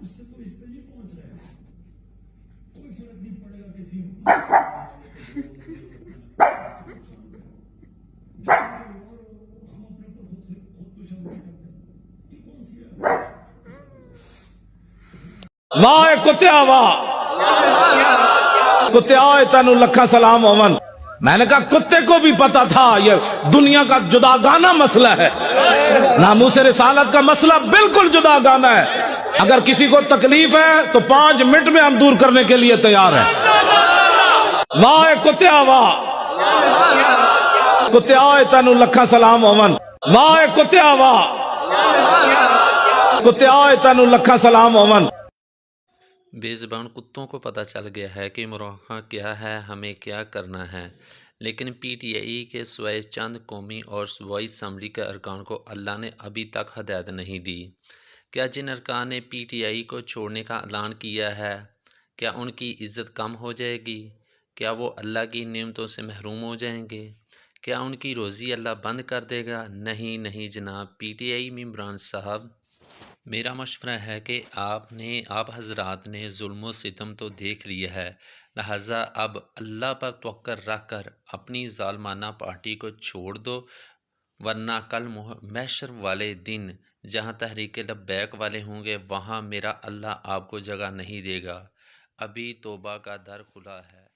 اس سے تو اس پہ نہیں پہنچ رہے ہیں، کوئی فرق نہیں پڑے گا کسی ہم اپنے اوپر خودکشی کرتے ہیں، یہ کون سی ہے؟ واہ کتیا واہ کتیا تینو لکھا سلام ہومن۔ میں نے کہا کتے کو بھی پتا تھا یہ دنیا کا جداگانہ مسئلہ ہے، ناموس رسالت کا مسئلہ بالکل جداگانہ ہے۔ اگر کسی کو تکلیف ہے تو 5 منٹ میں ہم دور کرنے کے لیے تیار ہیں۔ واہ کتیا واہ کتیا تینو لکھا سلام ہومن۔ واہ کتیا واہ کتیا تینو لکھا سلام ہومن۔ بے زبان کتوں کو پتہ چل گیا ہے کہ مراقبہ کیا ہے، ہمیں کیا کرنا ہے، لیکن پی ٹی آئی کے سوائے چند قومی اور صوبائی اسمبلی کے ارکان کو اللہ نے ابھی تک ہدایت نہیں دی۔ کیا جن ارکان نے پی ٹی آئی کو چھوڑنے کا اعلان کیا ہے، کیا ان کی عزت کم ہو جائے گی؟ کیا وہ اللہ کی نعمتوں سے محروم ہو جائیں گے؟ کیا ان کی روزی اللہ بند کر دے گا؟ نہیں جناب پی ٹی آئی ممبران صاحب، میرا مشورہ ہے کہ آپ حضرات نے ظلم و ستم تو دیکھ لیا ہے، لہٰذا اب اللہ پر توکل رکھ کر اپنی ظالمانہ پارٹی کو چھوڑ دو، ورنہ کل محشر والے دن جہاں تحریک لبیک والے ہوں گے وہاں میرا اللہ آپ کو جگہ نہیں دے گا۔ ابھی توبہ کا در کھلا ہے۔